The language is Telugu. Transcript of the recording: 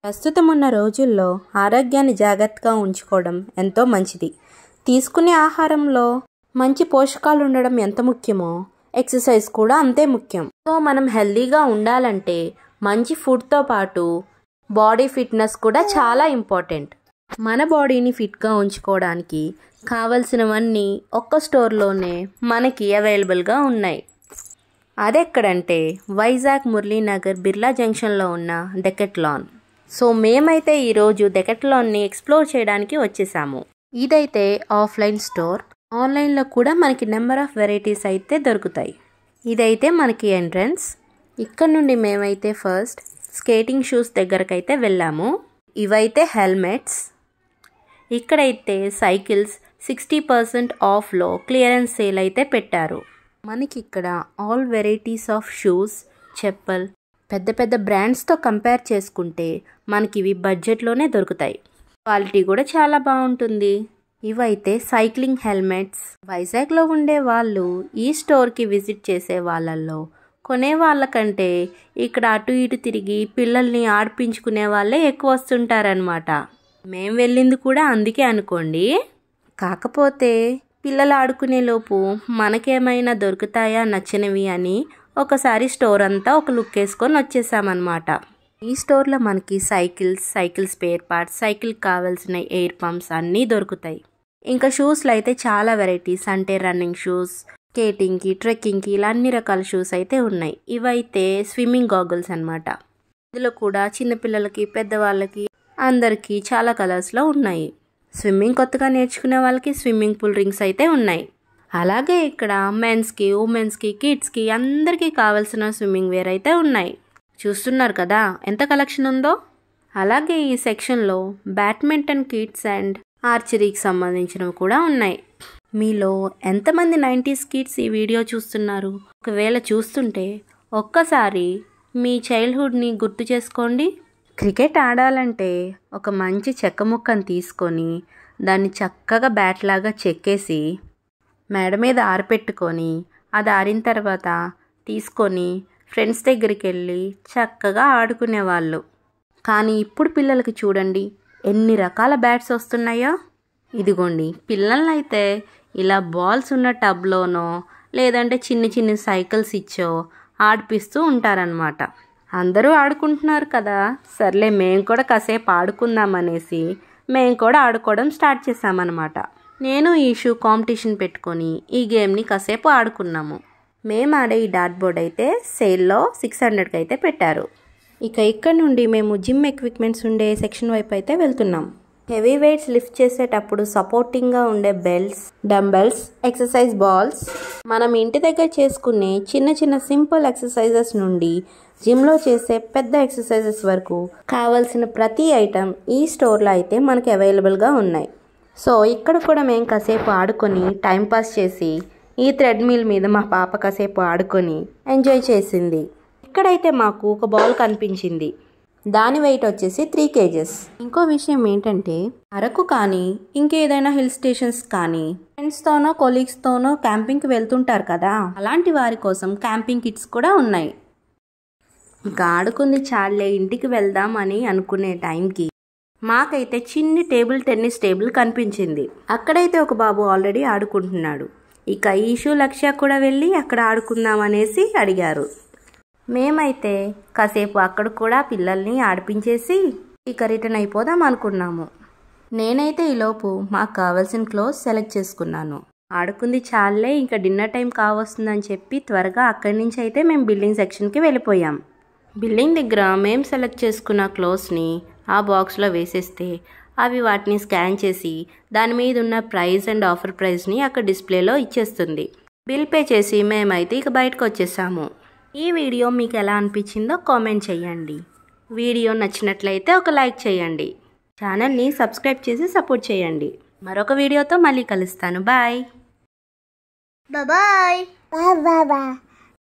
ప్రస్తుతం ఉన్న రోజుల్లో ఆరోగ్యాన్ని జాగ్రత్తగా ఉంచుకోవడం ఎంతో మంచిది. తీసుకునే ఆహారంలో మంచి పోషకాలు ఉండడం ఎంత ముఖ్యమో ఎక్సర్సైజ్ కూడా అంతే ముఖ్యం. సో మనం హెల్తీగా ఉండాలంటే మంచి ఫుడ్తో పాటు బాడీ ఫిట్నెస్ కూడా చాలా ఇంపార్టెంట్. మన బాడీని ఫిట్గా ఉంచుకోవడానికి కావలసినవన్నీ ఒక్క స్టోర్లోనే మనకి అవైలబుల్గా ఉన్నాయి. అదెక్కడంటే వైజాగ్ మురళీనగర్ బిర్లా జంక్షన్లో ఉన్న డెకెట్లాన్. సో మేమైతే ఈరోజు డెకెట్లాన్ని ఎక్స్ప్లోర్ చేయడానికి వచ్చేసాము. ఇదైతే ఆఫ్లైన్ స్టోర్. ఆన్లైన్లో కూడా మనకి నెంబర్ ఆఫ్ వెరైటీస్ అయితే దొరుకుతాయి. ఇదైతే మనకి ఎంట్రన్స్. ఇక్కడ నుండి మేమైతే ఫస్ట్ స్కేటింగ్ షూస్ దగ్గరకైతే వెళ్ళాము. ఇవైతే హెల్మెట్స్. ఇక్కడైతే సైకిల్స్ 60% ఆఫ్లో క్లియరెన్స్ సేల్ అయితే పెట్టారు. మనకి ఇక్కడ ఆల్ వెరైటీస్ ఆఫ్ షూస్, చెప్పల్ పెద్ద పెద్ద బ్రాండ్స్తో కంపేర్ చేసుకుంటే మనకి ఇవి బడ్జెట్లోనే దొరుకుతాయి. క్వాలిటీ కూడా చాలా బాగుంటుంది. ఇవైతే సైక్లింగ్ హెల్మెట్స్. వైజాగ్లో ఉండే వాళ్ళు ఈ స్టోర్కి విజిట్ చేసే వాళ్ళల్లో కొనే వాళ్ళకంటే ఇక్కడ అటు ఇటు తిరిగి పిల్లల్ని ఆడిపించుకునే వాళ్ళే ఎక్కువ వస్తుంటారనమాట. మేము వెళ్ళింది కూడా అందుకే అనుకోండి. కాకపోతే పిల్లలు ఆడుకునే లోపు మనకేమైనా దొరుకుతాయా నచ్చినవి అని ఒకసారి స్టోర్ అంతా ఒక లుక్ వేసుకొని వచ్చేసామన్నమాట. ఈ స్టోర్లో మనకి సైకిల్ స్పేర్ పార్ట్స్, సైకిల్కి కావాల్సిన ఎయిర్ పంప్స్ అన్నీ దొరుకుతాయి. ఇంకా షూస్లో అయితే చాలా వెరైటీస్, అంటే రన్నింగ్ షూస్, స్కేటింగ్కి, ట్రెక్కింగ్కి ఇలా అన్ని రకాల షూస్ అయితే ఉన్నాయి. ఇవైతే స్విమ్మింగ్ గాగుల్స్ అనమాట. ఇందులో కూడా చిన్నపిల్లలకి, పెద్దవాళ్ళకి అందరికీ చాలా కలర్స్లో ఉన్నాయి. స్విమ్మింగ్ కొత్తగా నేర్చుకునే వాళ్ళకి స్విమ్మింగ్ పూల్ రింగ్స్ అయితే ఉన్నాయి. అలాగే ఇక్కడ మెన్స్కి, ఉమెన్స్కి, కిడ్స్కి అందరికీ కావాల్సిన స్విమ్మింగ్ వేర్ అయితే ఉన్నాయి. చూస్తున్నారు కదా ఎంత కలెక్షన్ ఉందో. అలాగే ఈ సెక్షన్లో బ్యాడ్మింటన్ కిట్స్ అండ్ ఆర్చరీకి సంబంధించినవి కూడా ఉన్నాయి. మీలో ఎంతమంది 90s కిడ్స్ ఈ వీడియో చూస్తున్నారు? ఒకవేళ చూస్తుంటే ఒక్కసారి మీ చైల్డ్హుడ్ని గుర్తు చేసుకోండి. క్రికెట్ ఆడాలంటే ఒక మంచి చెక్క ముక్కను తీసుకొని దాన్ని చక్కగా బ్యాట్ లాగా చెక్కేసి మేడ మీద ఆరపెట్టుకొని అది ఆరిన తర్వాత తీసుకొని ఫ్రెండ్స్ దగ్గరికి వెళ్ళి చక్కగా ఆడుకునేవాళ్ళు. కానీ ఇప్పుడు పిల్లలకి చూడండి ఎన్ని రకాల బ్యాట్స్ వస్తున్నాయో. ఇదిగోండి, పిల్లలైతే ఇలా బాల్స్ ఉన్న టబ్లోనో లేదంటే చిన్న చిన్న సైకిల్స్ ఇచ్చో ఆడిపిస్తూ ఉంటారనమాట. అందరూ ఆడుకుంటున్నారు కదా, సర్లే మేము కూడా కాసేపు ఆడుకుందామనేసి మేము కూడా ఆడుకోవడం స్టార్ట్ చేసామన్నమాట. నేను ఈ షూ కాంపిటీషన్ పెట్టుకొని ఈ గేమ్ని కాసేపు ఆడుకున్నాము. మేము ఆడే ఈ డాట్ బోర్డ్ అయితే సేల్లో 600కి అయితే పెట్టారు. ఇక ఇక్కడ నుండి మేము జిమ్ ఎక్విప్మెంట్స్ ఉండే సెక్షన్ వైపు అయితే వెళ్తున్నాం. హెవీ వెయిట్స్ లిఫ్ట్ చేసేటప్పుడు సపోర్టింగ్గా ఉండే బెల్ట్స్, డంబెల్స్, ఎక్సర్సైజ్ బాల్స్, మనం ఇంటి దగ్గర చేసుకునే చిన్న చిన్న సింపుల్ ఎక్సర్సైజెస్ నుండి జిమ్లో చేసే పెద్ద ఎక్సర్సైజెస్ వరకు కావాల్సిన ప్రతి ఐటెం ఈ స్టోర్లో అయితే మనకి అవైలబుల్గా ఉన్నాయి. సో ఇక్కడ కూడా మేము కాసేపు ఆడుకొని టైంపాస్ చేసి ఈ థ్రెడ్మిల్ మీద మా పాప కాసేపు ఆడుకొని ఎంజాయ్ చేసింది. ఇక్కడైతే మాకు ఒక బాల్ కనిపించింది. దాని వెయిట్ వచ్చేసి 3 kgs. ఇంకో విషయం ఏంటంటే అరకు కానీ ఇంకేదైనా హిల్ స్టేషన్స్ కానీ ఫ్రెండ్స్తోనో కొలీగ్స్తోనో క్యాంపింగ్కి వెళ్తుంటారు కదా, అలాంటి వారి కోసం క్యాంపింగ్ కిట్స్ కూడా ఉన్నాయి. ఇంకా ఆడుకుంది చాలే ఇంటికి వెళ్దాం అని అనుకునే టైంకి మాకైతే చిన్ని టేబుల్ టెన్నిస్ టేబుల్ కనిపించింది. అక్కడైతే ఒక బాబు ఆల్రెడీ ఆడుకుంటున్నాడు. ఇక ఈషు లక్ష్య కూడా వెళ్ళి అక్కడ ఆడుకుందాం అనేసి అడిగారు. మేమైతే కాసేపు అక్కడ కూడా పిల్లల్ని ఆడిపించేసి ఇక రిటర్న్ అయిపోదాం అనుకున్నాము. నేనైతే ఈలోపు మాకు కావాల్సిన క్లోత్స్ సెలెక్ట్ చేసుకున్నాను. ఆడుకుంది చాలే ఇంకా డిన్నర్ టైం కావస్తుందని చెప్పి త్వరగా అక్కడి నుంచి అయితే మేము బిల్డింగ్ సెక్షన్కి వెళ్ళిపోయాం. బిల్డింగ్ దగ్గర మేము సెలెక్ట్ చేసుకున్న క్లోత్స్ని ఆ బాక్స్లో వేసేస్తే అవి వాటిని స్కాన్ చేసి దాని మీద ఉన్న ప్రైస్ అండ్ ఆఫర్ ప్రైస్ని అక్కడ డిస్ప్లేలో ఇచ్చేస్తుంది. బిల్ పే చేసి మేమైతే ఇక బయటకు వచ్చేసాము. ఈ వీడియో మీకు ఎలా అనిపించిందో కామెంట్ చేయండి. వీడియో నచ్చినట్లయితే ఒక లైక్ చేయండి. ఛానల్ని సబ్స్క్రైబ్ చేసి సపోర్ట్ చేయండి. మరొక వీడియోతో మళ్ళీ కలుస్తాను. బాయ్.